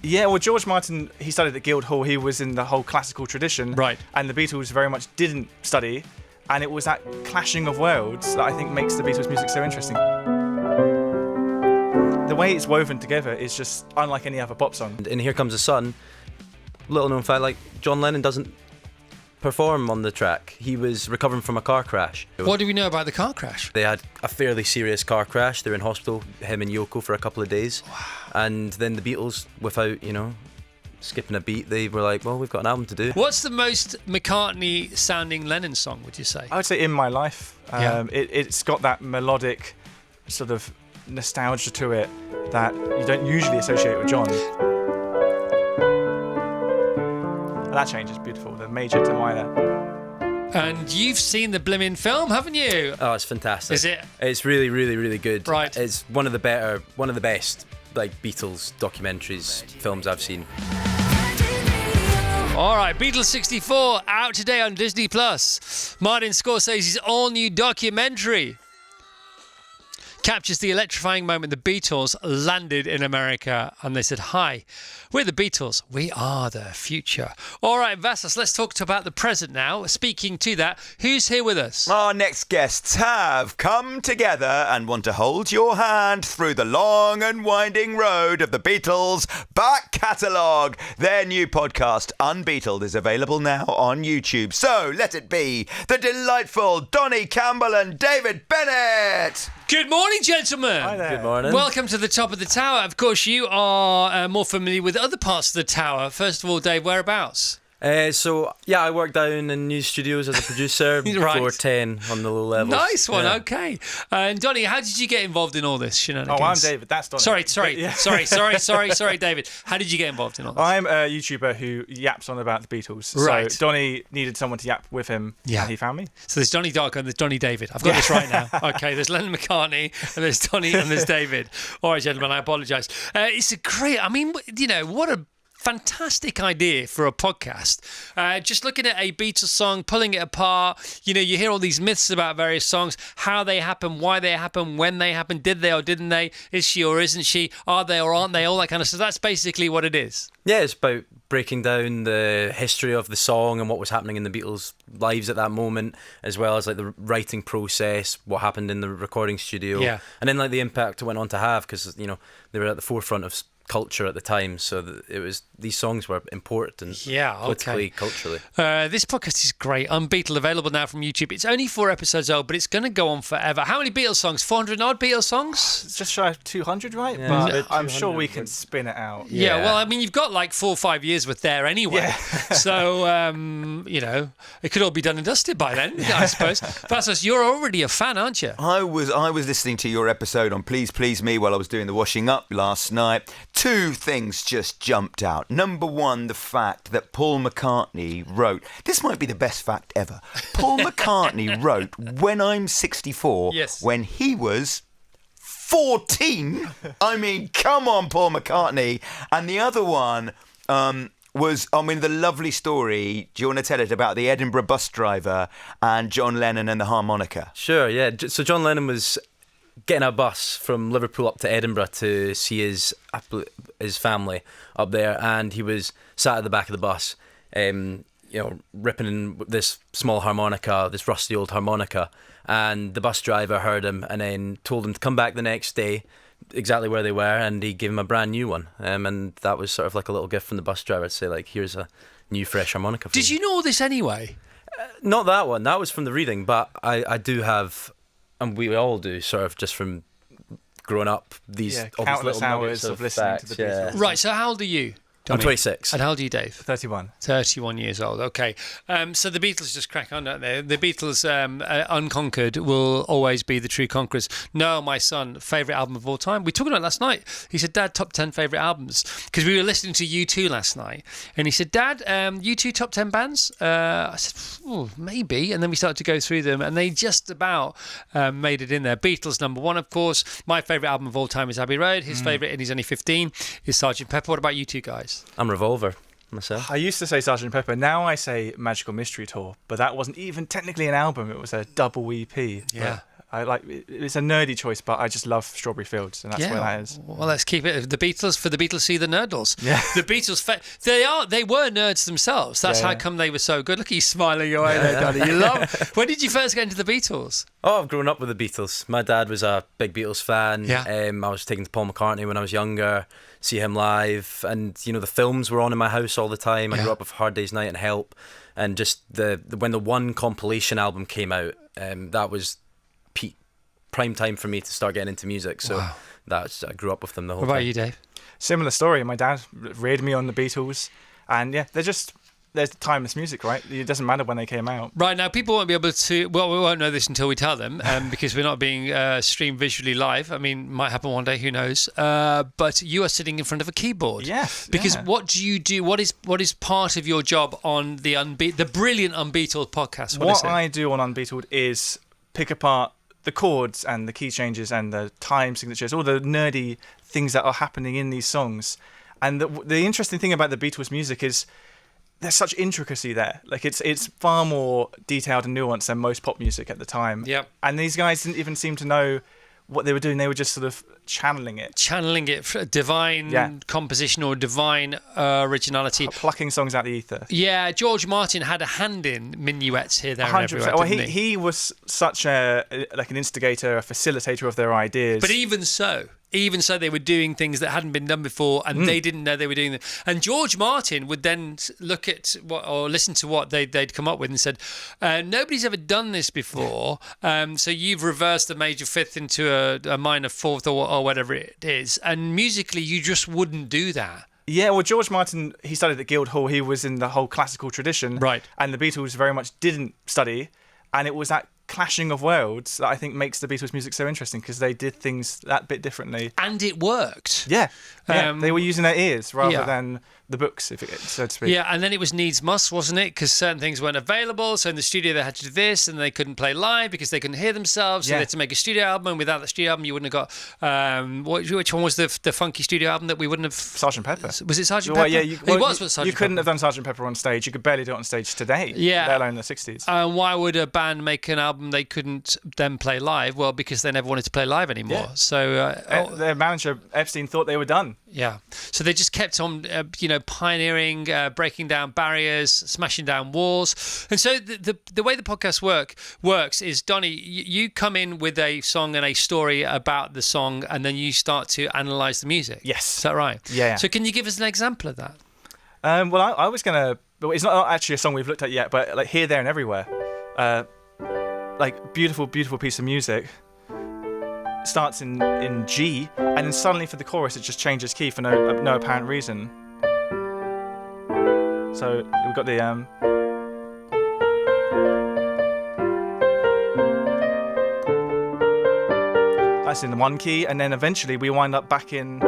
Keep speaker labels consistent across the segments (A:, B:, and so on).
A: Yeah, well, George Martin, he studied at Guildhall. He was in the whole classical tradition.
B: Right.
A: And the Beatles very much didn't study. And it was that clashing of worlds that I think makes the Beatles music so interesting. The way it's woven together is just unlike any other pop song.
C: And Here Comes the Sun, little known fact, like John Lennon doesn't perform on the track. He was recovering from a car crash.
B: What do we know about the car crash?
C: They had a fairly serious car crash. They were in hospital, him and Yoko, for a couple of days.
B: Wow.
C: And then the Beatles, without, skipping a beat, they were like, well, we've got an album to do.
B: What's the most McCartney-sounding Lennon song, would you say?
A: I would say In My Life. It's got that melodic sort of nostalgia to it that you don't usually associate with John. And that change is beautiful, the major to minor.
B: And you've seen the blimmin' film, haven't you?
C: Oh, it's fantastic.
B: Is it?
C: It's really, really, really good.
B: Right.
C: It's one of the best Beatles documentaries films I've seen.
B: All right, Beatles 64 out today on Disney+. Martin Scorsese's all-new documentary captures the electrifying moment the Beatles landed in America and they said, "Hi, we're the Beatles. We are the future." All right, Vassos, let's talk about the present now. Speaking to that, who's here with us?
D: Our next guests have come together and want to hold your hand through the long and winding road of the Beatles' back catalogue. Their new podcast, Unbeatled, is available now on YouTube. So let it be the delightful Donnie, Campbell and David Bennett.
B: Good morning, gentlemen.
A: Hi there.
C: Good morning.
B: Welcome to the top of the tower. Of course, you are more familiar with other parts of the tower. First of all, Dave, whereabouts?
C: I work down in news studios as a producer,
B: Right.
C: floor 10 on the low levels.
B: Nice one,
C: Yeah.
B: okay. And Donnie, how did you get involved in all this shenanigans?
A: Oh, I'm David, that's Donnie.
B: Sorry,
A: Yeah.
B: sorry, David. How did you get involved in all this?
A: I'm a YouTuber who yaps on about the Beatles.
B: Right.
A: So Donnie needed someone to yap with him, and he found me.
B: So there's Donnie Darko and there's Donnie David. I've got this right now. Okay, there's Lennon McCartney and there's Donnie and there's David. All right, gentlemen, I apologise. It's a great, what a fantastic idea for a podcast. Just looking at a Beatles song, pulling it apart. You hear all these myths about various songs, how they happen, why they happen, when they happen, did they or didn't they, is she or isn't she, are they or aren't they, all that kind of stuff. That's basically what it is.
C: Yeah, it's about breaking down the history of the song and what was happening in the Beatles' lives at that moment, as well as the writing process, what happened in the recording studio, and then the impact it went on to have, because they were at the forefront of culture at the time, so these songs were important politically, culturally.
B: This podcast is great. Unbeatled, available now from YouTube. It's only 4 episodes old, but it's going to go on forever. How many Beatles songs? 400 odd Beatles songs?
A: It's just shy of 200, right?
C: Yeah.
A: But I'm sure we can spin it out.
B: Yeah, well, you've got 4 or 5 years worth there anyway.
A: Yeah.
B: So, it could all be done and dusted by then, I suppose. Vassos, you're already a fan, aren't you?
D: I was listening to your episode on Please Please Me while I was doing the washing up last night. 2 things just jumped out. Number 1, the fact that Paul McCartney wrote, this might be the best fact ever, Paul McCartney wrote When I'm 64 when he was 14. I mean, come on, Paul McCartney. And the other one was, the lovely story, do you want to tell it, about the Edinburgh bus driver and John Lennon and the harmonica?
C: Sure, yeah. So John Lennon was getting a bus from Liverpool up to Edinburgh to see his family up there, and he was sat at the back of the bus, ripping in this small harmonica, this rusty old harmonica, and the bus driver heard him and then told him to come back the next day, exactly where they were, and he gave him a brand new one, and that was sort of like a little gift from the bus driver to say, here's a new fresh harmonica for
B: Did you know all this anyway?
C: Not that one, that was from the reading, but I do have, and we all do, sort of just from growing up,
A: countless hours of listening to the Beatles.
B: Right, so how old are you, Donnie?
C: I'm 26.
B: And how old are you, Dave?
A: 31.
B: 31 years old, okay. So the Beatles just crack on, don't they? The Beatles, unconquered, will always be the true conquerors. Noel, my son, favourite album of all time. We talked about it last night. He said, Dad, top 10 favourite albums. Because we were listening to U2 last night. And he said, Dad, U2 top 10 bands? I said, maybe. And then we started to go through them. And they just about made it in there. Beatles, number 1, of course. My favourite album of all time is Abbey Road. His favourite, and he's only 15, is Sgt. Pepper. What about you two guys?
C: I'm Revolver myself.
A: I used to say Sgt. Pepper. Now I say Magical Mystery Tour, but that wasn't even technically an album. It was a double EP.
B: Yeah.
A: I like it's a nerdy choice, but I just love Strawberry Fields, and that's where that is.
B: Well, let's keep it. The Beatles, for the Beatles see the nerdles.
A: Yeah.
B: The Beatles, they were nerds themselves. That's how come they were so good. Look at you smiling away there, Donnie. You love. When did you first get into the Beatles?
C: Oh, I've grown up with the Beatles. My dad was a big Beatles fan.
B: Yeah.
C: I was taken to Paul McCartney when I was younger, see him live, and the films were on in my house all the time. I grew up with Hard Day's Night and Help, and just when the one compilation album came out, that was peak prime time for me to start getting into music. So I grew up with them the whole time.
B: What about you, Dave?
A: Similar story. My dad reared me on the Beatles, and there's timeless music, right? It doesn't matter when they came out.
B: Right, now people won't be able to, well, we won't know this until we tell them, because we're not being streamed visually live. I mean, might happen one day, who knows. But you are sitting in front of a keyboard.
A: Yes.
B: Because what do you do? What is part of your job on the brilliant Unbeatled podcast? What is it?
A: I do on Unbeatled is pick apart the chords and the key changes and the time signatures, all the nerdy things that are happening in these songs. And the interesting thing about the Beatles music is there's such intricacy there. Like it's far more detailed and nuanced than most pop music at the time.
B: Yep.
A: And these guys didn't even seem to know what they were doing. They were just sort of channeling it for
B: divine composition or divine originality,
A: plucking songs out the ether.
B: Yeah, George Martin had a hand in minuets here, there, 100%. And everywhere.
A: Well,
B: didn't
A: he was such an instigator, a facilitator of their ideas.
B: But even so, they were doing things that hadn't been done before, and they didn't know they were doing them. And George Martin would then look at or listen to what they'd come up with and said, nobody's ever done this before, so you've reversed a major fifth into a minor fourth or whatever it is. And musically, you just wouldn't do that.
A: Yeah, well, George Martin, he studied at Guildhall. He was in the whole classical tradition.
B: Right.
A: And the Beatles very much didn't study. And it was that clashing of worlds that I think makes the Beatles music so interesting, because they did things that bit differently.
B: And it worked.
A: Yeah. They were using their ears rather than the books, so to speak.
B: Yeah, and then it was needs must, wasn't it? Because certain things weren't available. So in the studio they had to do this, and they couldn't play live because they couldn't hear themselves. So they had to make a studio album. And without the studio album, you wouldn't have got which one was the funky studio album that we wouldn't have?
A: Sgt. Pepper. Was
B: it Sgt. Pepper?
A: Yeah,
B: it was Sgt.
A: You couldn't
B: Pepper.
A: have done Sgt. Pepper on stage. You could barely do it on stage today.
B: Yeah,
A: let alone in the 60s.
B: Why would a band make an album they couldn't then play live? Well, because they never wanted to play live anymore.
A: Yeah.
B: So
A: their manager Epstein thought they were done.
B: Yeah, so they just kept on, pioneering, breaking down barriers, smashing down walls. And so the way the podcast works is, Donnie, you come in with a song and a story about the song, and then you start to analyse the music.
A: Yes.
B: Is that right?
A: Yeah.
B: So can you give us an example of that?
A: Well, I was going to... It's not actually a song we've looked at yet, but like Here, There and Everywhere. Like beautiful, beautiful piece of music. Starts in G, and then suddenly for the chorus it just changes key for no apparent reason. So we've got the that's in the one key, and then eventually we wind up back in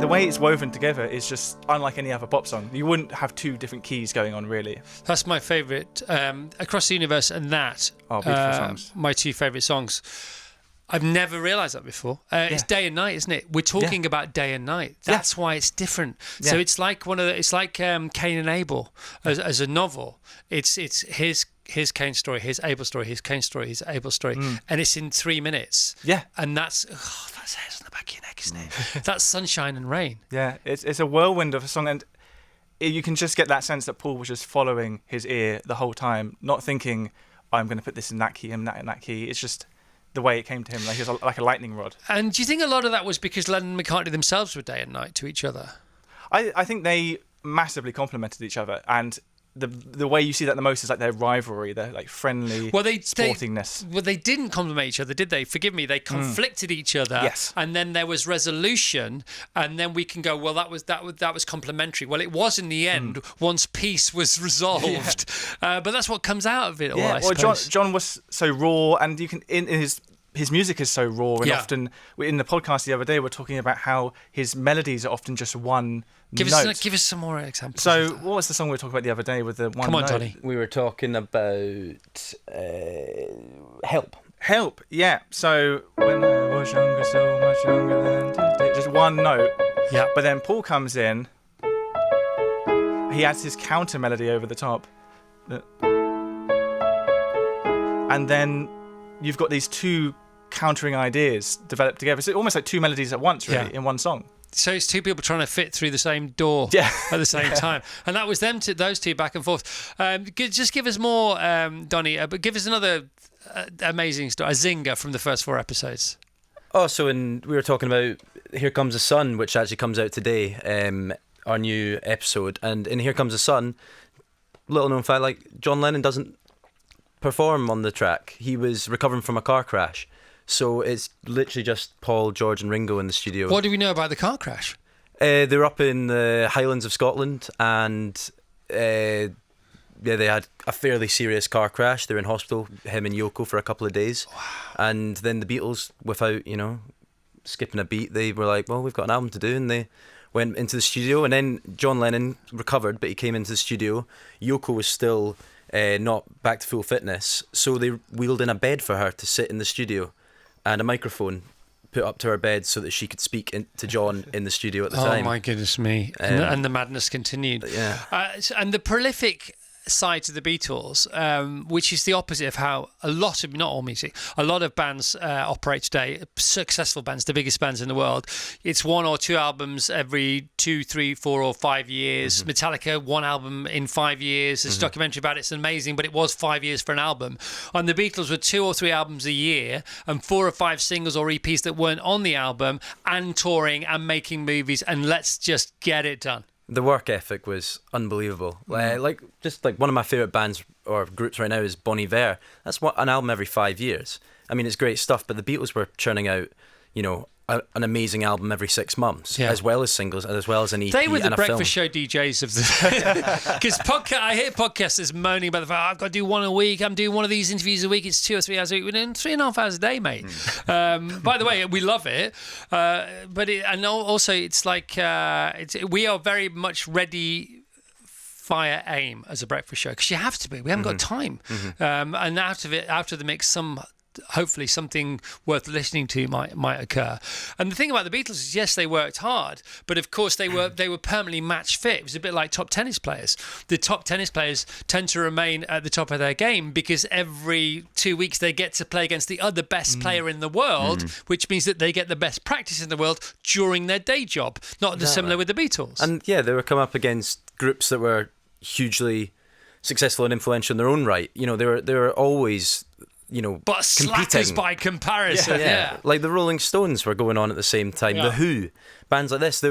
A: the way it's woven together is just unlike any other pop song. You wouldn't have two different keys going on, really.
B: That's my favourite, Across the Universe and that.
A: Oh, beautiful songs.
B: My two favourite songs. I've never realised that before. It's day and night, isn't it? We're talking about day and night. That's why it's different. So it's like Cain and Abel as a novel. It's his Cain story, his Abel story, his Cain story, his Abel story, and it's in 3 minutes.
A: Yeah,
B: and that's hairs on the back of your neck, isn't it? That's sunshine and rain.
A: Yeah, it's a whirlwind of a song, and you can just get that sense that Paul was just following his ear the whole time, not thinking, I'm going to put this in that key and that in that key. It's just the way it came to him, like he was like a lightning rod. And
B: do you think a lot of that was because Lennon and McCartney themselves were day and night to each other?
A: I think they massively complemented each other, and the way you see that the most is like their rivalry, their like friendly sportingness.
B: They didn't complement each other, did they? Forgive me. They conflicted each other.
A: Yes.
B: And then there was resolution, and then we can go, well, that was complementary. Well, it was in the end once peace was resolved. But that's what comes out of it all. I suppose.
A: Well, John was so raw, and you can in his music is so raw, and often in the podcast the other day we're talking about how his melodies are often just one note.
B: Give us some more examples.
A: So what was the song we were talking about the other day with the one
B: Come on,
A: note?
B: Donnie.
C: We were talking about Help.
A: Help, yeah. So when I was younger, so much younger than today. Just one note.
B: Yeah.
A: But then Paul comes in. He adds his counter melody over the top. And then you've got these two countering ideas developed together. It's almost like two melodies at once, really, in one song.
B: So it's two people trying to fit through the same door at the same time. And that was those two back and forth. Just give us more, Donnie, but give us another amazing story, a zinger from the first 4 episodes.
C: Oh, so we were talking about Here Comes the Sun, which actually comes out today, our new episode. And in Here Comes the Sun, little known fact, like John Lennon doesn't perform on the track. He was recovering from a car crash. So it's literally just Paul, George and Ringo in the studio.
B: What do we know about the car crash?
C: They're up in the Highlands of Scotland and they had a fairly serious car crash. They were in hospital, him and Yoko, for a couple of days. Wow. And then the Beatles, without, skipping a beat, they were like, well, we've got an album to do. And they went into the studio. And then John Lennon recovered, but he came into the studio. Yoko was still not back to full fitness. So they wheeled in a bed for her to sit in the studio and a microphone put up to her bed so that she could speak to John in the studio at the time.
B: Oh my goodness me. And the madness continued.
C: Yeah.
B: And the prolific side to the Beatles, which is the opposite of how a lot of, not all music, a lot of bands operate today, successful bands, the biggest bands in the world. It's 1 or 2 albums every 2, 3, 4 or 5 years. Mm-hmm. Metallica, 1 album in 5 years. There's a documentary about it. It's amazing, but it was 5 years for an album. And the Beatles were 2 or 3 albums a year and 4 or 5 singles or EPs that weren't on the album, and touring and making movies, and let's just get it done.
C: The work ethic was unbelievable. Like one of my favourite bands or groups right now is Bon Iver. That's an album every 5 years. I mean, it's great stuff, but the Beatles were churning out, an amazing album every 6 months, as well as singles, as well as an EP.
B: They were the
C: and a
B: breakfast
C: film.
B: show DJs of the... Because I hear podcasters moaning about the fact, I've got to do 1 a week, I'm doing one of these interviews a week, it's 2 or 3 hours a week. We're doing 3.5 hours a day, mate. By the way, we love it. Also, it's like, we are very much ready... fire aim as a breakfast show, because you have to be. We haven't got time. And out of the mix, hopefully something worth listening to might occur. And the thing about the Beatles is, yes, they worked hard, but of course they were permanently match fit. It was a bit like top tennis players. The top tennis players tend to remain at the top of their game because every 2 weeks they get to play against the other best player in the world, which means that they get the best practice in the world during their day job. Not dissimilar with the Beatles.
C: And yeah, they were coming up against groups that were hugely successful and influential in their own right. They were always
B: but slackers
C: competing
B: by comparison. Yeah.
C: Like the Rolling Stones were going on at the same time. The Who, bands like this.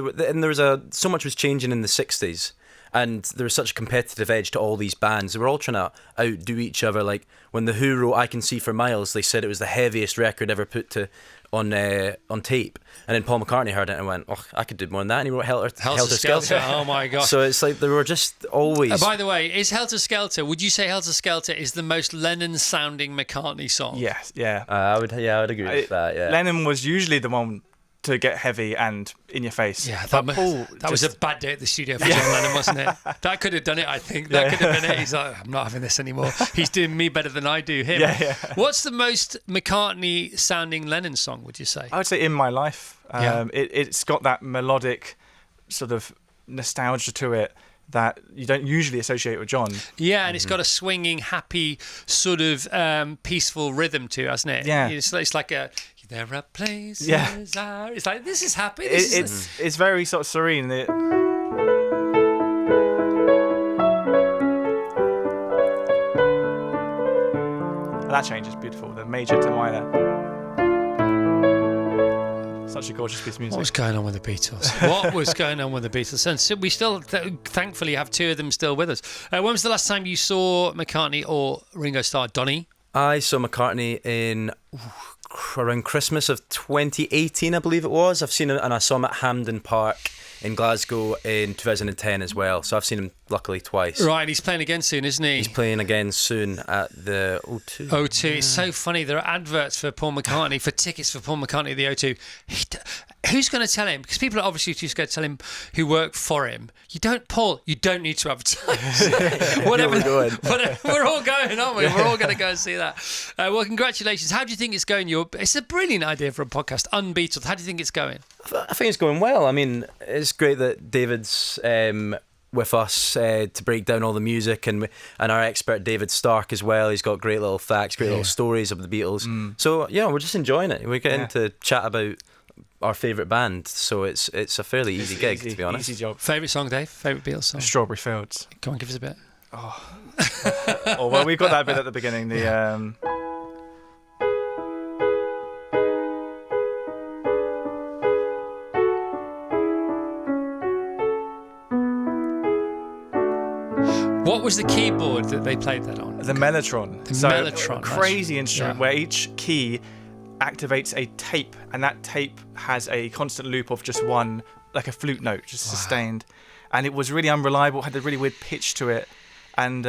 C: So much was changing in the 60s, and there was such a competitive edge to all these bands. They were all trying to outdo each other. Like when the Who wrote "I Can See for Miles," they said it was the heaviest record ever put on tape. And then Paul McCartney heard it and went, "Oh, I could do more than that." And he wrote Helter Skelter.
B: Oh my gosh!
C: So it's like they were just always.
B: By the way, is Helter Skelter? Would you say Helter Skelter is the most Lennon-sounding McCartney song?
A: Yes, yeah.
C: I would agree with that. Yeah.
A: Lennon was usually the one to get heavy and in your face.
B: Yeah, that was a bad day at the studio for John Lennon, wasn't it? That could have done it, I think. That could have been it. He's like, I'm not having this anymore. He's doing me better than I do him.
A: Yeah.
B: What's the most McCartney-sounding Lennon song, would you say?
A: I would say In My Life. It's got that melodic sort of nostalgia to it that you don't usually associate with John.
B: Yeah, and it's got a swinging, happy, sort of peaceful rhythm to it, hasn't it?
A: Yeah.
B: It's like a... There are places.
A: Yeah.
B: It's like, this is happy.
A: It's very sort of serene. That change is beautiful. The major to minor. Such a gorgeous piece of music.
B: What was going on with the Beatles? And so we still, thankfully, have 2 of them still with us. When was the last time you saw McCartney or Ringo Starr? Donnie?
C: I saw McCartney in around Christmas of 2018, I believe it was. I've seen him, and I saw him at Hampden Park in Glasgow in 2010 as well. So I've seen him luckily twice.
B: Right, and he's playing again soon, isn't he?
C: He's playing again soon at the O2.
B: O2. It's so funny. There are adverts for Paul McCartney, for tickets for Paul McCartney at the O2. who's going to tell him? Because people are obviously just going to tell him who work for him. You don't, Paul. You don't need to advertise. Whatever. We're all going, aren't we? We're all going to go and see that. Well, congratulations. How do you think it's going? It's a brilliant idea for a podcast, Unbeatled. How do you think it's going?
C: I think it's going well. I mean, it's great that David's with us to break down all the music, and our expert David Stark as well. He's got great little facts, great little stories of the Beatles. So yeah, we're just enjoying it. We're getting to chat about our favourite band, so it's a fairly easy gig, to be honest.
A: Easy job.
B: Favourite song, Dave? Favourite Beatles song?
A: Strawberry Fields.
B: Come on, give us a bit.
A: Oh well, we've got that bit at the beginning. The
B: What was the keyboard that they played that on?
A: The Mellotron.
B: Mellotron.
A: A crazy instrument where each key activates a tape, and that tape has a constant loop of just one, like a flute note, just sustained. And it was really unreliable, had a really weird pitch to it. And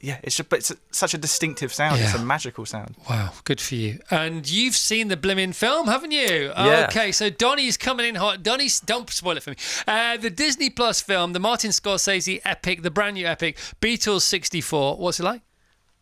A: it's such a distinctive sound.
B: Yeah.
A: It's a magical sound.
B: Wow, good for you. And you've seen the blimmin' film, haven't you?
C: Yeah.
B: Okay, so Donnie's coming in hot. Donnie, don't spoil it for me. The Disney Plus film, the Martin Scorsese epic, the brand new epic, Beatles 64. What's it like?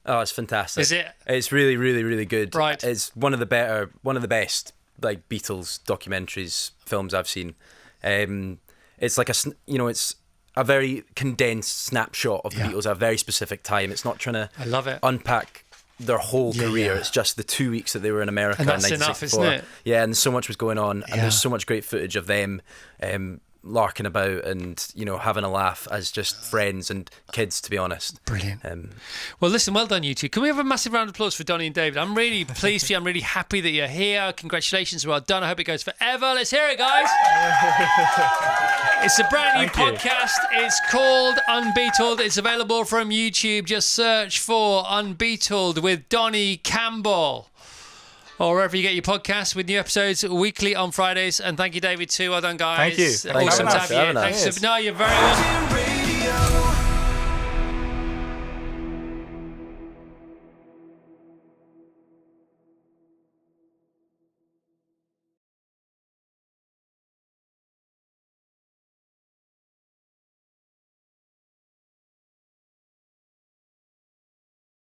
C: Oh, it's fantastic.
B: Is it?
C: It's really, really, really good.
B: Right.
C: It's one of the best like Beatles documentaries films I've seen. It's like it's a very condensed snapshot of the Beatles at a very specific time. It's not trying to
B: I love it.
C: unpack their whole career.
B: Yeah.
C: It's just the 2 weeks that they were in America
B: And that's
C: in
B: enough,
C: 1964.
B: isn't it?
C: Yeah, and so much was going on, and
B: Yeah.
C: there's so much great footage of them larking about and having a laugh as just friends and kids, to be honest.
B: Brilliant. Well, listen, well done, you two. Can we have a massive round of applause for Donnie and David? I'm really pleased for you. I'm really happy that you're here. Congratulations, well done. I hope it goes forever. Let's hear it, guys. It's a brand new podcast. It's called Unbeatled. It's available from YouTube. Just search for Unbeatled with Donnie Campbell, or wherever you get your podcasts, with new episodes weekly on Fridays. And thank you, David, too. Well done, guys.
A: Thank you.
B: Awesome to have you.
C: Thanks.
B: No, you're very welcome.